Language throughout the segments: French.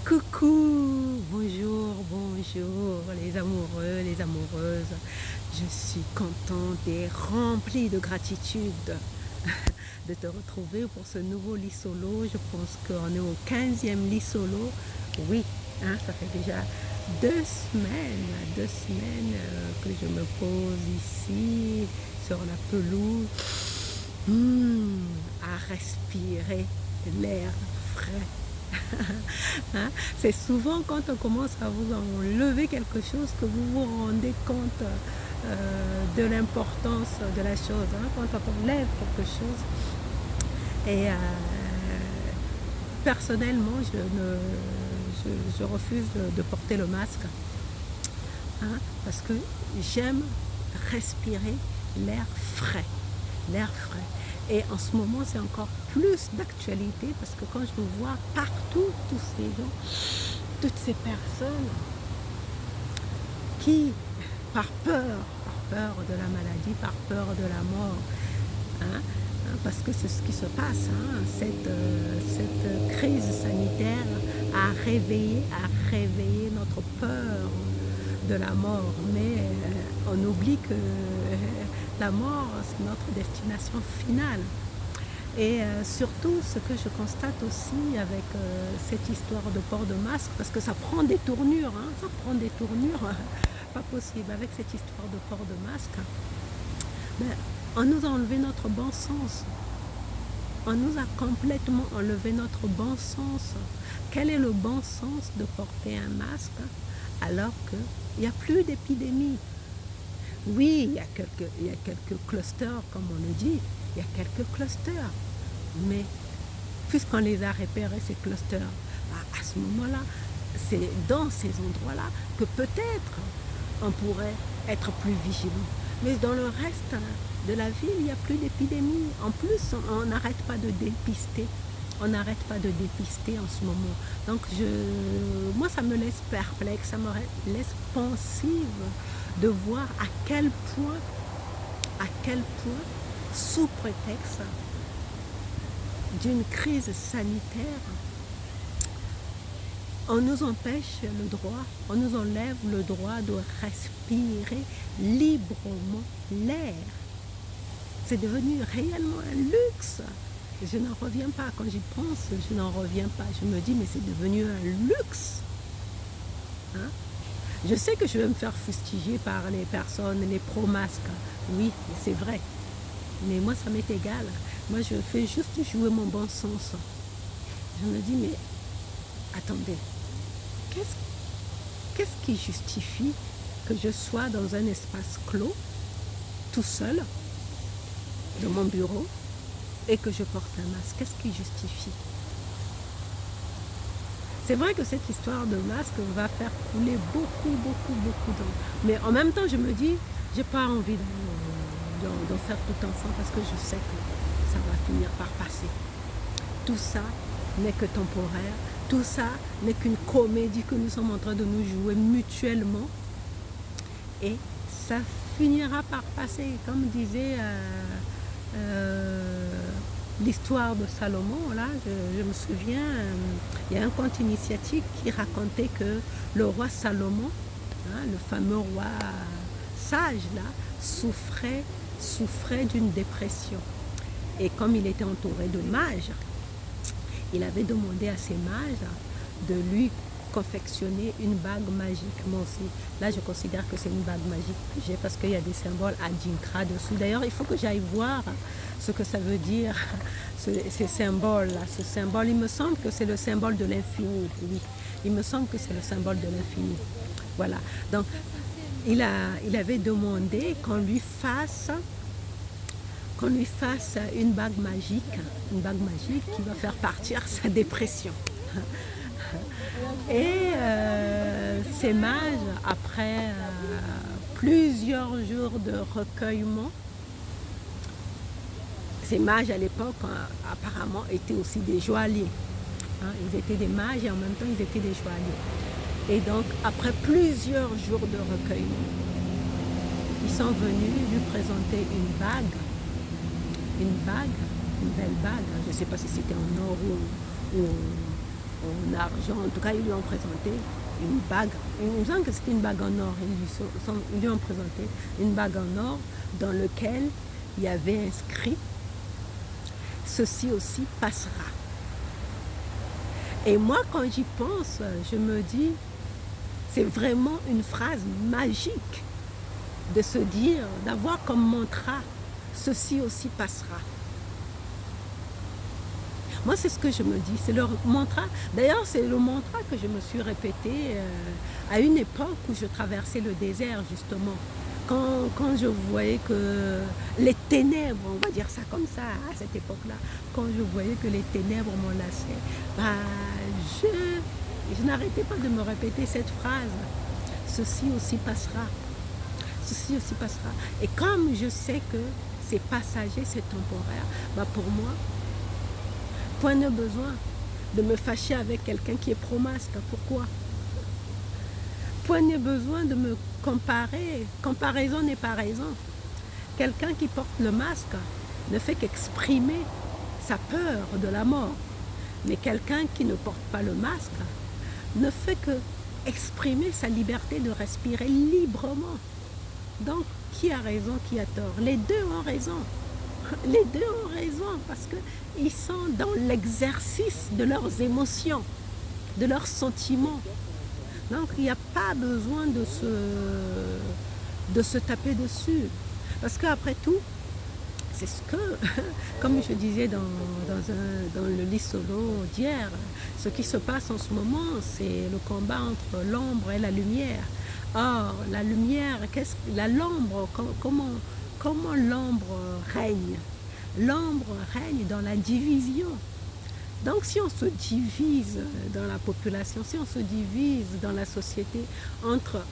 Coucou, bonjour, bonjour les amoureux, les amoureuses. Je suis contente et remplie de gratitude de te retrouver pour ce nouveau lit solo. Je pense qu'on est au 15e lit solo. Oui, hein, ça fait déjà 2 semaines que je me pose ici sur la pelouse à respirer l'air frais. Hein? C'est souvent quand on commence à vous enlever quelque chose que vous vous rendez compte de l'importance de la chose. Hein? Quand on enlève quelque chose. Et personnellement, je refuse de porter le masque. Hein? Parce que j'aime respirer l'air frais. L'air frais. Et en ce moment, c'est encore plus d'actualité parce que quand je vois partout tous ces gens, toutes ces personnes qui, par peur de la maladie, par peur de la mort, hein, parce que c'est ce qui se passe, hein, cette crise sanitaire a réveillé notre peur de la mort, mais on oublie que la mort, c'est notre destination finale. Et surtout, ce que je constate aussi avec cette histoire de port de masque, parce que ça prend des tournures, hein, ça prend des tournures, pas possible, avec cette histoire de port de masque, ben, on nous a enlevé notre bon sens. On nous a complètement enlevé notre bon sens. Quel est le bon sens de porter un masque alors qu'il n'y a plus d'épidémie? Oui, il y a quelques clusters, comme on le dit, il y a quelques clusters. Mais puisqu'on les a repérés, ces clusters, à ce moment-là, c'est dans ces endroits-là que peut-être on pourrait être plus vigilant. Mais dans le reste de la ville, il n'y a plus d'épidémie. En plus, on n'arrête pas de dépister. On n'arrête pas de dépister en ce moment. Donc, moi, ça me laisse perplexe, ça me laisse pensive de voir à quel point, sous prétexte d'une crise sanitaire, on nous empêche le droit, on nous enlève le droit de respirer librement l'air. C'est devenu réellement un luxe. Je n'en reviens pas. Quand j'y pense, je n'en reviens pas. Je me dis, mais c'est devenu un luxe. Hein? Je sais que je vais me faire fustiger par les personnes, les pro-masques. Oui, c'est vrai. Mais moi, ça m'est égal. Moi, je fais juste jouer mon bon sens. Je me dis, mais attendez, qu'est-ce qui justifie que je sois dans un espace clos, tout seul, dans mon bureau, et que je porte un masque? Qu'est-ce qui justifie? C'est vrai que cette histoire de masque va faire couler beaucoup d'eau. Mais en même temps, je me dis, j'ai pas envie d'en faire tout enfant parce que je sais que ça va finir par passer. Tout ça n'est que temporaire. Tout ça n'est qu'une comédie que nous sommes en train de nous jouer mutuellement. Et ça finira par passer. Comme disait l'histoire de Salomon, là, je me souviens, il y a un conte initiatique qui racontait que le roi Salomon, hein, le fameux roi sage, là, souffrait d'une dépression. Et comme il était entouré de mages, il avait demandé à ces mages de lui confectionner une bague magique. Moi aussi, là, je considère que c'est une bague magique que j'ai parce qu'il y a des symboles Adinkra dessous. D'ailleurs, il faut que j'aille voir ce que ça veut dire, ces symboles-là. Ce symbole, il me semble que c'est le symbole de l'infini. Oui, il me semble que c'est le symbole de l'infini. Voilà. Donc, il avait demandé qu'on lui fasse une bague magique qui va faire partir sa dépression. Et ces mages, après plusieurs jours de recueillement, ces mages à l'époque apparemment étaient aussi des joailliers. Hein, ils étaient des mages et en même temps ils étaient des joailliers. Et donc après plusieurs jours de recueillement, ils sont venus lui présenter une belle bague. Je ne sais pas si c'était en or ou en argent. En tout cas, ils lui ont présenté une bague. Il me semble que c'était une bague en or. Ils lui ont présenté une bague en or dans laquelle il y avait inscrit « Ceci aussi passera ». Et moi, quand j'y pense, je me dis, c'est vraiment une phrase magique de se dire, d'avoir comme mantra « Ceci aussi passera ». Moi, c'est ce que je me dis, c'est leur mantra. D'ailleurs, c'est le mantra que je me suis répété à une époque où je traversais le désert, justement. Quand je voyais que les ténèbres, on va dire ça comme ça, à cette époque-là, quand je voyais que les ténèbres m'enlaçaient, je n'arrêtais pas de me répéter cette phrase. Ceci aussi passera. Ceci aussi passera. Et comme je sais que c'est passager, c'est temporaire, pour moi, point de besoin de me fâcher avec quelqu'un qui est pro-masque. Pourquoi? Point de besoin de me comparer. Comparaison n'est pas raison. Quelqu'un qui porte le masque ne fait qu'exprimer sa peur de la mort. Mais quelqu'un qui ne porte pas le masque ne fait que exprimer sa liberté de respirer librement. Donc, qui a raison, qui a tort? Les deux ont raison. Les deux ont raison parce qu'ils sont dans l'exercice de leurs émotions, de leurs sentiments. Donc il n'y a pas besoin de se taper dessus. Parce qu'après tout, c'est ce que, comme je disais dans le lit solo d'hier, ce qui se passe en ce moment, c'est le combat entre l'ombre et la lumière. Or, la lumière, l'ombre, comment l'ombre règne? L'ombre règne dans la division. Donc si on se divise dans la population, si on se divise dans la société entre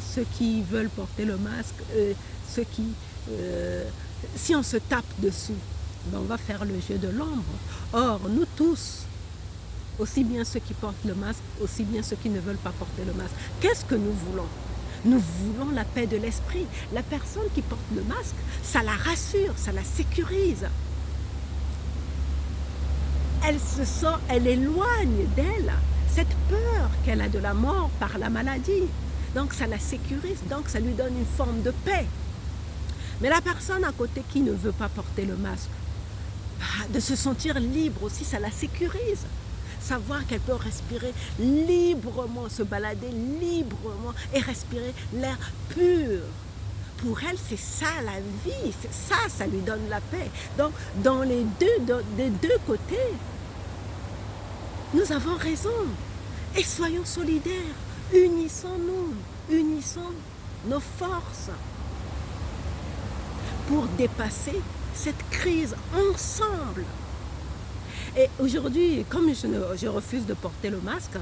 ceux qui veulent porter le masque, si on se tape dessus, on va faire le jeu de l'ombre. Or, nous tous, aussi bien ceux qui portent le masque, aussi bien ceux qui ne veulent pas porter le masque, qu'est-ce que nous voulons? Nous voulons la paix de l'esprit. La personne qui porte le masque, ça la rassure, ça la sécurise. Elle éloigne d'elle cette peur qu'elle a de la mort par la maladie. Donc ça la sécurise, donc ça lui donne une forme de paix. Mais la personne à côté qui ne veut pas porter le masque, de se sentir libre aussi, ça la sécurise. Savoir qu'elle peut respirer librement, se balader librement et respirer l'air pur. Pour elle, c'est ça la vie, ça lui donne la paix. Donc, des deux côtés, nous avons raison. Et soyons solidaires, unissons-nous, unissons nos forces pour dépasser cette crise ensemble. Et aujourd'hui, comme je refuse de porter le masque,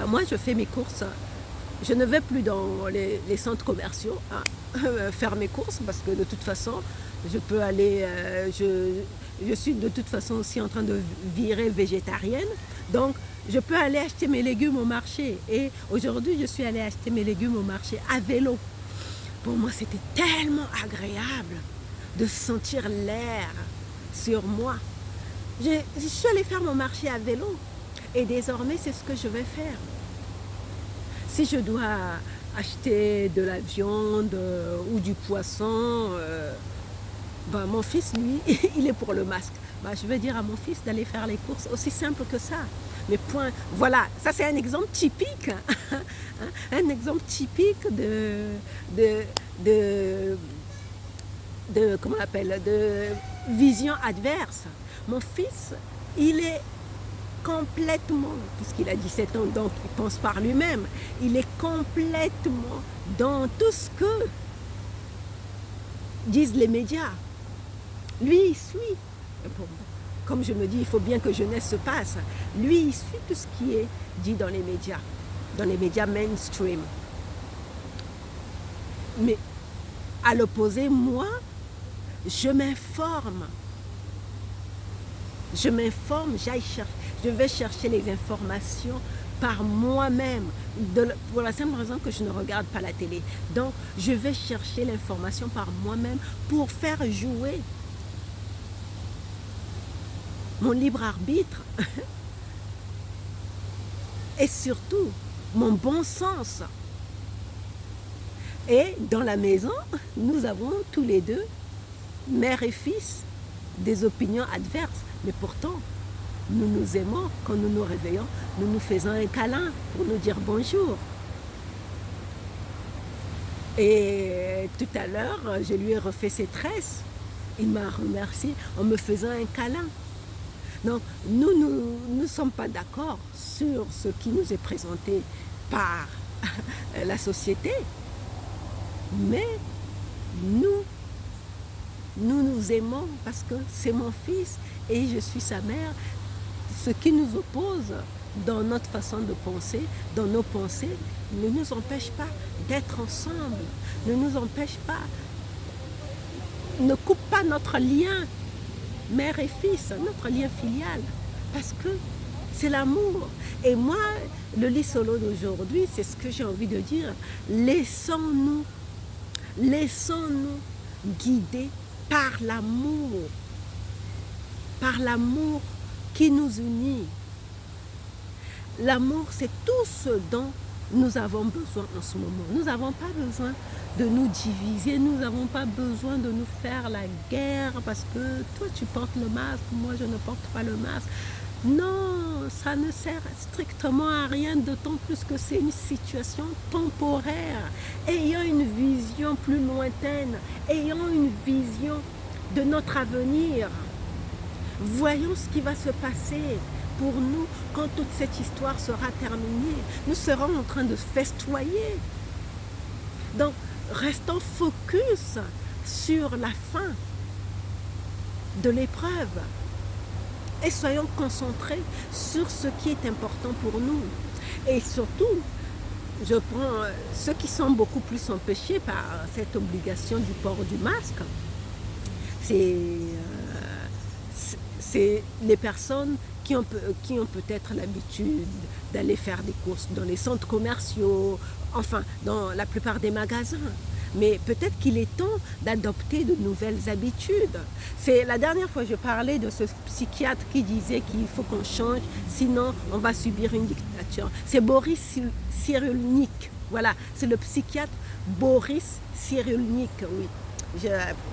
moi je fais mes courses. Je ne vais plus dans les centres commerciaux faire mes courses parce que de toute façon, je peux aller, je suis de toute façon aussi en train de virer végétarienne. Donc, je peux aller acheter mes légumes au marché. Et aujourd'hui, je suis allée acheter mes légumes au marché à vélo. Pour moi, c'était tellement agréable de sentir l'air sur moi. Je suis allée faire mon marché à vélo et désormais c'est ce que je vais faire. Si je dois acheter de la viande ou du poisson, mon fils lui, il est pour le masque. Je vais dire à mon fils d'aller faire les courses, aussi simple que ça. Mais point, voilà, ça c'est un exemple typique, un exemple typique comment on appelle, de vision adverse. Mon fils, il est complètement, puisqu'il a 17 ans, donc il pense par lui-même, il est complètement dans tout ce que disent les médias. Lui, il suit. Comme je me dis, il faut bien que jeunesse se passe. Lui, il suit tout ce qui est dit dans les médias mainstream. Mais à l'opposé, moi, je m'informe, je vais chercher les informations par moi-même, pour la simple raison que je ne regarde pas la télé. Donc, je vais chercher l'information par moi-même pour faire jouer mon libre arbitre et surtout mon bon sens. Et dans la maison, nous avons tous les deux, mère et fils, des opinions adverses. Mais pourtant, nous nous aimons. Quand nous nous réveillons, nous nous faisons un câlin pour nous dire bonjour. Et tout à l'heure, je lui ai refait ses tresses. Il m'a remercié en me faisant un câlin. Donc, nous ne sommes pas d'accord sur ce qui nous est présenté par la société, mais nous nous aimons parce que c'est mon fils et je suis sa mère. Ce qui nous oppose dans notre façon de penser, dans nos pensées, ne nous empêche pas d'être ensemble, ne nous empêche pas, ne coupe pas notre lien mère et fils, notre lien filial, parce que c'est l'amour. Et moi, le lit solo d'aujourd'hui, c'est ce que j'ai envie de dire. Laissons-nous guider par l'amour qui nous unit. L'amour, c'est tout ce dont nous avons besoin en ce moment. Nous n'avons pas besoin de nous diviser, nous n'avons pas besoin de nous faire la guerre parce que toi tu portes le masque, moi je ne porte pas le masque. Non, ça ne sert strictement à rien, d'autant plus que c'est une situation temporaire. Ayant une vision plus lointaine, ayant une vision de notre avenir, voyons ce qui va se passer pour nous quand toute cette histoire sera terminée. Nous serons en train de festoyer. Donc, restons focus sur la fin de l'épreuve et soyons concentrés sur ce qui est important pour nous. Et surtout, je prends ceux qui sont beaucoup plus empêchés par cette obligation du port du masque. C'est les personnes qui ont peut-être l'habitude d'aller faire des courses dans les centres commerciaux, enfin dans la plupart des magasins. Mais peut-être qu'il est temps d'adopter de nouvelles habitudes. C'est la dernière fois je parlais de ce psychiatre qui disait qu'il faut qu'on change, sinon on va subir une dictature. C'est Boris Cyrulnik. Voilà, c'est le psychiatre Boris Cyrulnik, oui.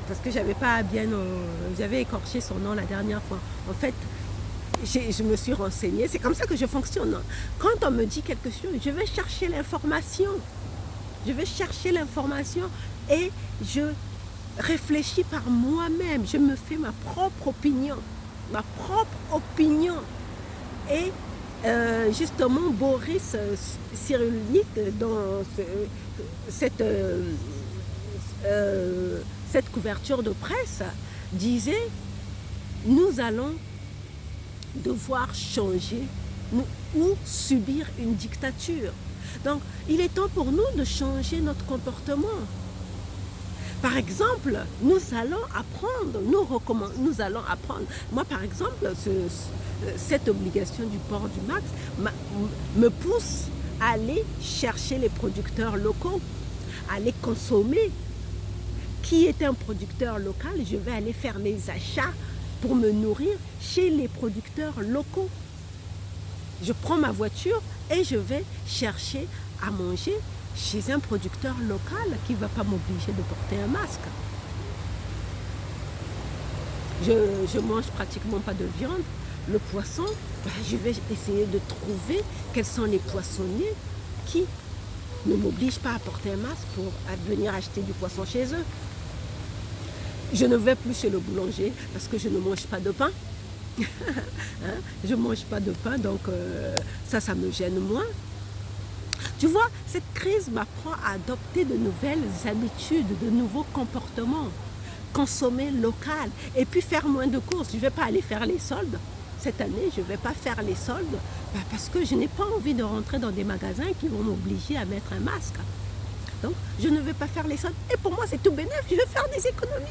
Parce que j'avais écorché son nom la dernière fois. En fait, je me suis renseignée, c'est comme ça que je fonctionne. Quand on me dit quelque chose, je vais chercher l'information. Je vais chercher l'information et je réfléchis par moi-même. Je me fais ma propre opinion. Ma propre opinion. Et justement, Boris Cyrulnik, dans cette couverture de presse, disait « Nous allons devoir changer ou subir une dictature. » Donc, il est temps pour nous de changer notre comportement. Par exemple, nous allons apprendre. Moi, par exemple, cette obligation du port du masque me pousse à aller chercher les producteurs locaux, à aller consommer. Qui est un producteur local, je vais aller faire mes achats pour me nourrir chez les producteurs locaux. Je prends ma voiture et je vais chercher à manger chez un producteur local qui ne va pas m'obliger de porter un masque. Je mange pratiquement pas de viande. Le poisson, je vais essayer de trouver quels sont les poissonniers qui ne m'obligent pas à porter un masque pour venir acheter du poisson chez eux. Je ne vais plus chez le boulanger parce que je ne mange pas de pain. Je ne mange pas de pain, donc ça me gêne moins. Tu vois, cette crise m'apprend à adopter de nouvelles habitudes, de nouveaux comportements. Consommer local et puis faire moins de courses. Je ne vais pas aller faire les soldes. Cette année, je ne vais pas faire les soldes parce que je n'ai pas envie de rentrer dans des magasins qui vont m'obliger à mettre un masque. Donc, je ne vais pas faire les soldes. Et pour moi, c'est tout bénef. Je vais faire des économies.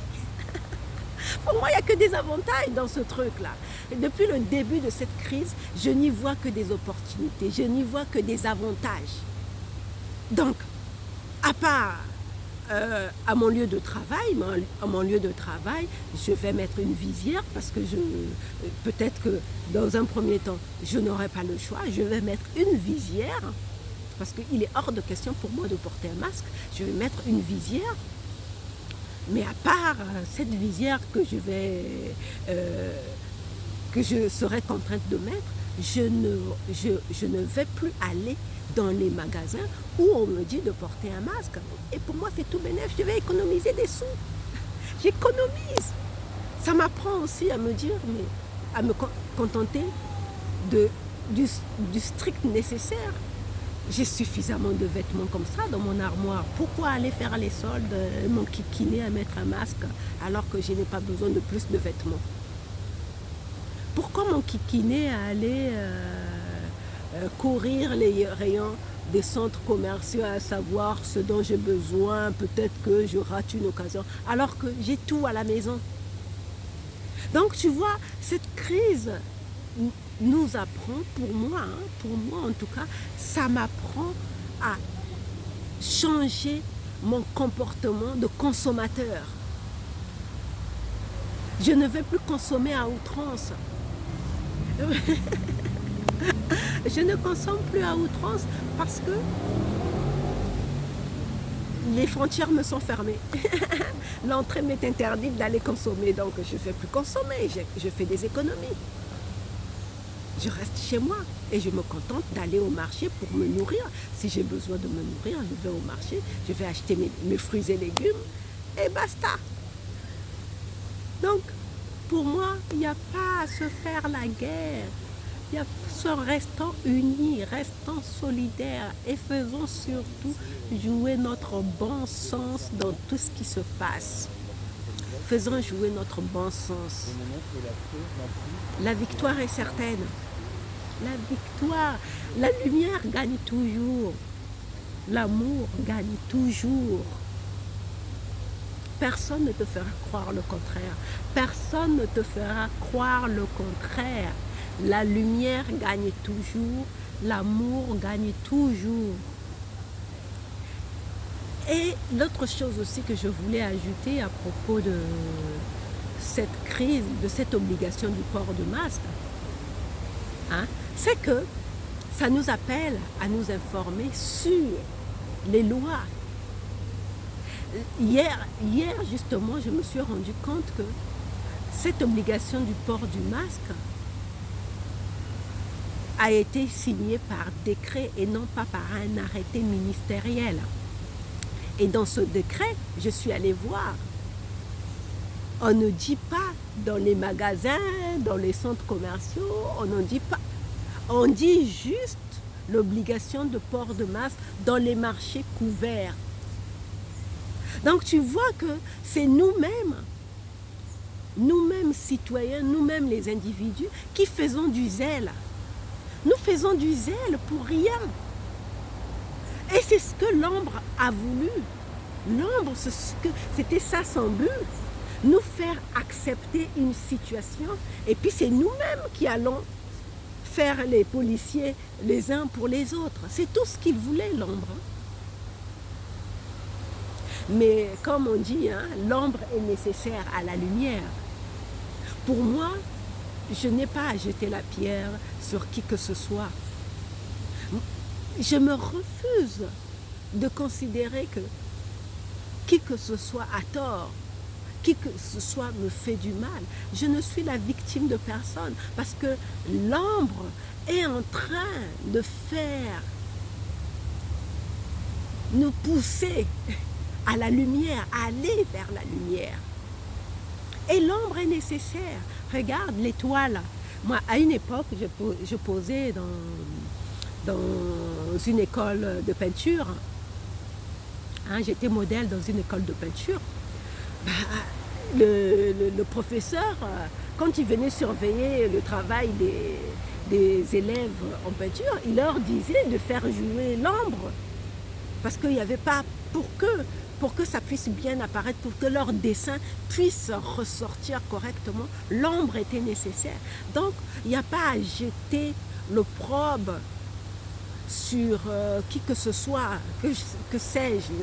Pour moi, il n'y a que des avantages dans ce truc-là. Depuis le début de cette crise, je n'y vois que des opportunités. Je n'y vois que des avantages. Donc, à part à mon lieu de travail, je vais mettre une visière parce que peut-être que dans un premier temps, je n'aurai pas le choix. Je vais mettre une visière parce qu'il est hors de question pour moi de porter un masque. Je vais mettre une visière. Mais à part cette visière que je serai contrainte de mettre, je ne vais plus aller dans les magasins où on me dit de porter un masque. Et pour moi, c'est tout bénef, je vais économiser des sous. J'économise. Ça m'apprend aussi à me dire, mais à me contenter du strict nécessaire. J'ai suffisamment de vêtements comme ça dans mon armoire. Pourquoi aller faire les soldes, m'enquiquiner à mettre un masque alors que je n'ai pas besoin de plus de vêtements? Pourquoi m'enquiquiner à aller courir les rayons des centres commerciaux à savoir ce dont j'ai besoin, peut-être que je rate une occasion, alors que j'ai tout à la maison? Donc tu vois, cette crise nous apprend, pour moi en tout cas, ça m'apprend à changer mon comportement de consommateur. Je ne vais plus consommer à outrance. Je ne consomme plus à outrance parce que les frontières me sont fermées. L'entrée m'est interdite d'aller consommer, donc je ne fais plus consommer, je fais des économies. Je reste chez moi et je me contente d'aller au marché pour me nourrir. Si j'ai besoin de me nourrir, je vais au marché, je vais acheter mes fruits et légumes et basta. Donc, pour moi, il n'y a pas à se faire la guerre. Restons unis, restons solidaires et faisons surtout jouer notre bon sens dans tout ce qui se passe. Faisons jouer notre bon sens. La victoire est certaine. La victoire, la lumière gagne toujours. L'amour gagne toujours. Personne ne te fera croire le contraire. Personne ne te fera croire le contraire. La lumière gagne toujours. L'amour gagne toujours. Et l'autre chose aussi que je voulais ajouter à propos de cette crise, de cette obligation du port de masque, c'est que ça nous appelle à nous informer sur les lois. Hier, justement, je me suis rendu compte que cette obligation du port du masque a été signée par décret et non pas par un arrêté ministériel. Et dans ce décret, je suis allée voir. On ne dit pas dans les magasins, dans les centres commerciaux, on n'en dit pas. On dit juste l'obligation de port de masque dans les marchés couverts. Donc tu vois que c'est nous-mêmes citoyens, nous-mêmes les individus, qui faisons du zèle. Nous faisons du zèle pour rien. Et c'est ce que l'ombre a voulu. L'ombre, c'était ça son but. Nous faire accepter une situation. Et puis c'est nous-mêmes qui allons faire les policiers les uns pour les autres. C'est tout ce qu'il voulait, l'ombre. Mais comme on dit, l'ombre est nécessaire à la lumière. Pour moi, je n'ai pas à jeter la pierre sur qui que ce soit. Je me refuse de considérer que qui que ce soit a tort, qui que ce soit me fait du mal. Je ne suis la victime de personne parce que l'ombre est en train de faire nous pousser à la lumière, à aller vers la lumière. Et l'ombre est nécessaire. Regarde l'étoile. Moi, à une époque, je posais dans une école de peinture. J'étais modèle dans une école de peinture. Le professeur, quand il venait surveiller le travail des élèves en peinture, il leur disait de faire jouer l'ombre. Parce qu'il n'y avait pas, pour que ça puisse bien apparaître, pour que leur dessin puisse ressortir correctement, l'ombre était nécessaire. Donc, il n'y a pas à jeter l'opprobre sur qui que ce soit, que sais-je,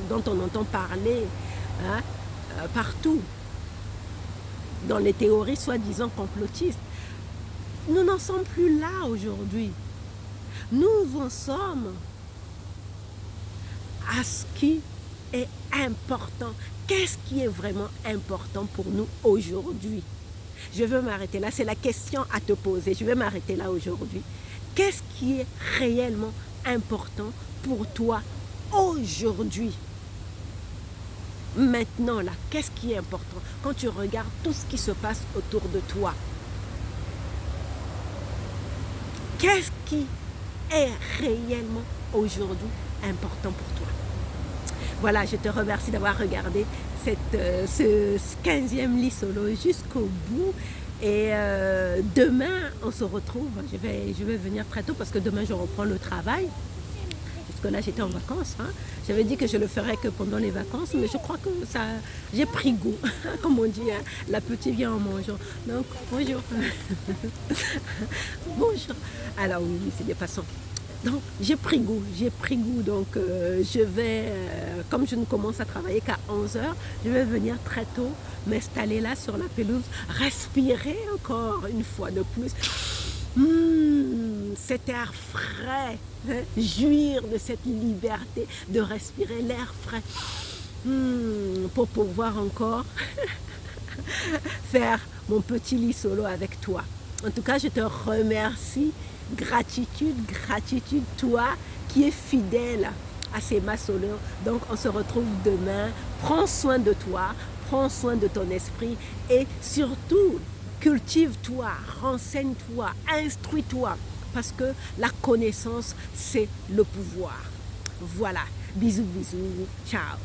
dont on entend parler hein, partout, dans les théories soi-disant complotistes. Nous n'en sommes plus là aujourd'hui. Nous en sommes à ce qui est important. Qu'est-ce qui est vraiment important pour nous aujourd'hui? Je veux m'arrêter là, c'est la question à te poser. Je vais m'arrêter là aujourd'hui. Qu'est-ce qui est réellement important pour toi aujourd'hui? Maintenant, là, qu'est-ce qui est important quand tu regardes tout ce qui se passe autour de toi? Qu'est-ce qui est réellement aujourd'hui important pour toi? Voilà, je te remercie d'avoir regardé ce 15e lit solo jusqu'au bout. Et demain, on se retrouve. Je vais venir très tôt parce que demain, je reprends le travail. Parce que là, j'étais en vacances. Hein. J'avais dit que je le ferais que pendant les vacances, mais je crois que j'ai pris goût. Comme on dit, hein, l'appétit vient en mangeant. Donc, bonjour. Bonjour. Alors oui, c'est des passants. Donc, j'ai pris goût. Donc, je vais, comme je ne commence à travailler qu'à 11 h, je vais venir très tôt, m'installer là sur la pelouse, respirer encore une fois de plus. Cet air frais, hein, jouir de cette liberté de respirer l'air frais pour pouvoir encore faire mon petit lit solo avec toi. En tout cas, je te remercie. Gratitude, toi qui es fidèle à ces maçonneurs. Donc, on se retrouve demain. Prends soin de toi, prends soin de ton esprit et surtout, cultive-toi, renseigne-toi, instruis-toi parce que la connaissance, c'est le pouvoir. Voilà. Bisous, bisous. Ciao.